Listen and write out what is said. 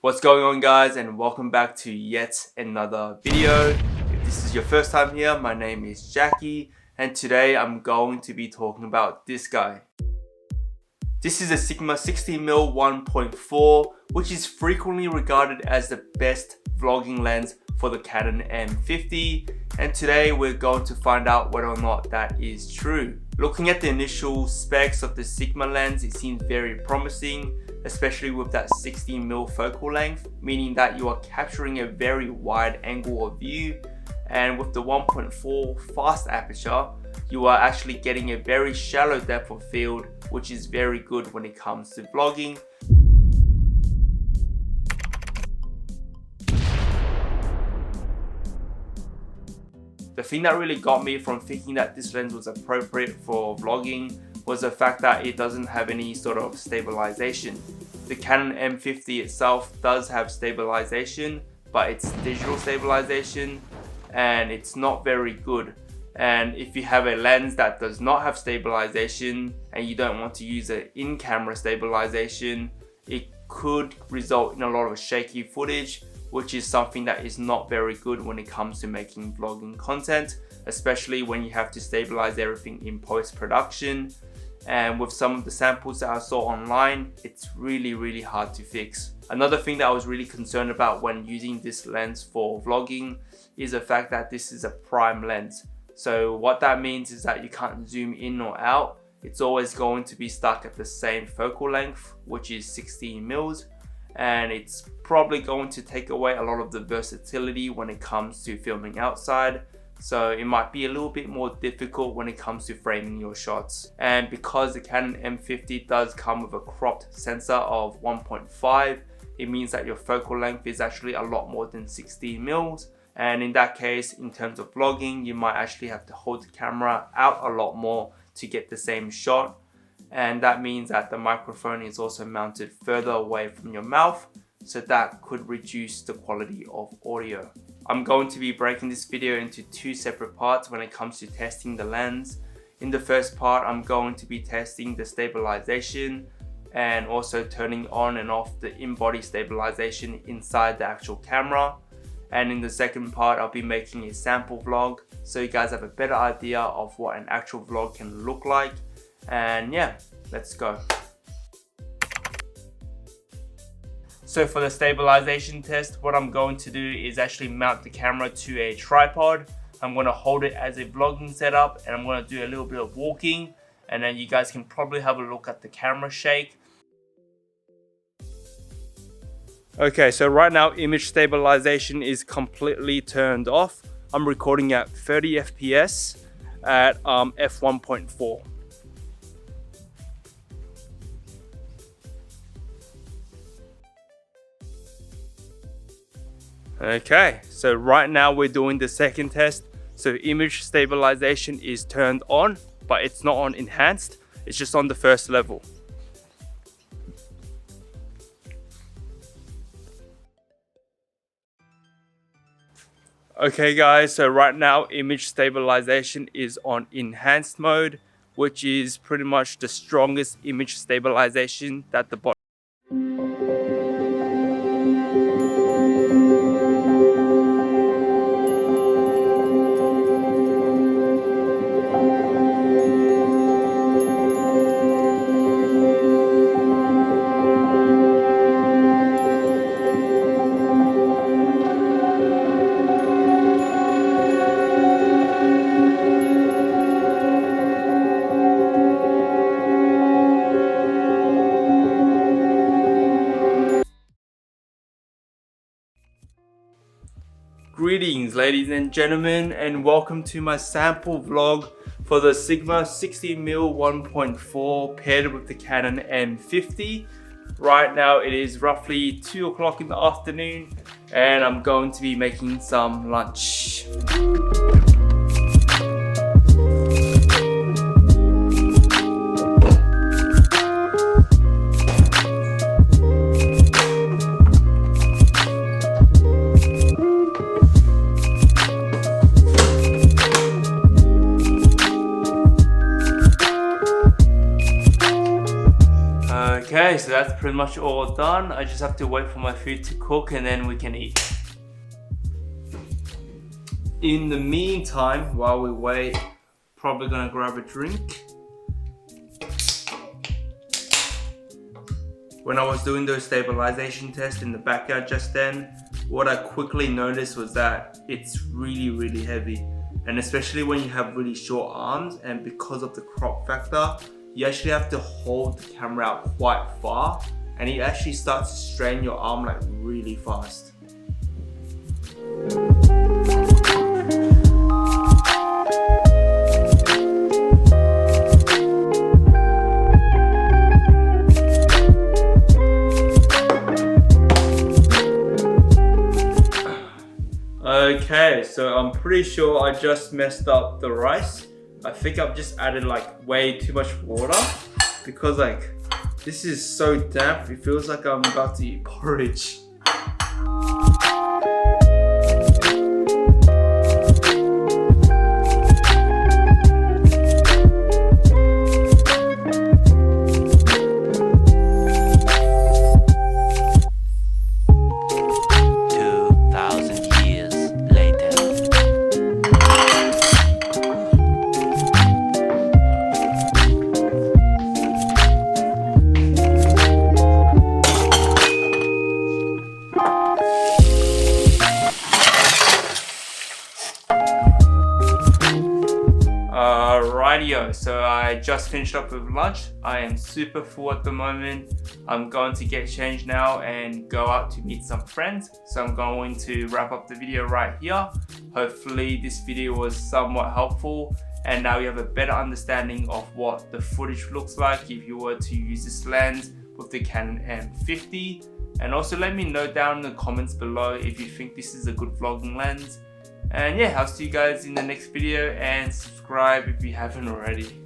What's going on, guys, and welcome back to yet another video. If this is your first time here, my name is Jackie, and today I'm going to be talking about this guy. This is a Sigma 16mm 1.4, which is frequently regarded as the best vlogging lens for the Canon M50, and today we're going to find out whether or not that is true. Looking at the initial specs of the Sigma lens, it seems very promising, especially with that 16mm focal length, meaning that you are capturing a very wide angle of view, and with the 1.4 fast aperture, you are actually getting a very shallow depth of field, which is very good when it comes to vlogging. The thing that really got me from thinking that this lens was appropriate for vlogging was the fact that it doesn't have any sort of stabilization. The Canon M50 itself does have stabilization, but it's digital stabilization and it's not very good. And if you have a lens that does not have stabilization and you don't want to use an in-camera stabilization, it could result in a lot of shaky footage, which is something that is not very good when it comes to making vlogging content, especially when you have to stabilize everything in post-production. And with some of the samples that I saw online, it's really hard to fix. Another thing that I was really concerned about when using this lens for vlogging is the fact that this is a prime lens. So what that means is that you can't zoom in or out. It's always going to be stuck at the same focal length, which is 16mm, and it's probably going to take away a lot of the versatility when it comes to filming outside. So it might be a little bit more difficult when it comes to framing your shots. And because the Canon M50 does come with a cropped sensor of 1.5, it means that your focal length is actually a lot more than 16mm. And in that case, in terms of vlogging, you might actually have to hold the camera out a lot more to get the same shot. And that means that the microphone is also mounted further away from your mouth, so that could reduce the quality of audio. I'm going to be breaking this video into two separate parts when it comes to testing the lens. In the first part, I'm going to be testing the stabilization and also turning on and off the in-body stabilization inside the actual camera. And in the second part, I'll be making a sample vlog so you guys have a better idea of what an actual vlog can look like. And yeah, let's go. So for the stabilization test, what I'm going to do is actually mount the camera to a tripod. I'm going to hold it as a vlogging setup, and I'm going to do a little bit of walking, and then you guys can probably have a look at the camera shake. Okay, so right now image stabilization is completely turned off. I'm recording at 30 FPS at f1.4. Okay, so right now we're doing the second test. So image stabilization is turned on, but it's not on enhanced, it's just on the first level. Okay guys, so right now image stabilization is on enhanced mode, which is pretty much the strongest image stabilization that the bot. Greetings ladies and gentlemen, and welcome to my sample vlog for the Sigma 16mm 1.4 paired with the Canon M50. Right now it is roughly 2 o'clock in the afternoon and I'm going to be making some lunch. Okay, so that's pretty much all done. I just have to wait for my food to cook and then we can eat. In the meantime, while we wait, probably gonna grab a drink. When I was doing those stabilization tests in the backyard just then, what I quickly noticed was that it's really heavy. And especially when you have really short arms, and because of the crop factor, you actually have to hold the camera out quite far, and it actually starts to strain your arm like really fast. Okay, so I'm pretty sure I just messed up the rice. I think I've just added like way too much water because like this is so damp, it feels like I'm about to eat porridge. Rightio, so I just finished up with lunch. I am super full at the moment. I'm going to get changed now and go out to meet some friends. So I'm going to wrap up the video right here. Hopefully this video was somewhat helpful and now you have a better understanding of what the footage looks like if you were to use this lens with the Canon M50. And also let me know down in the comments below if you think this is a good vlogging lens. And yeah, I'll see you guys in the next video, and subscribe if you haven't already.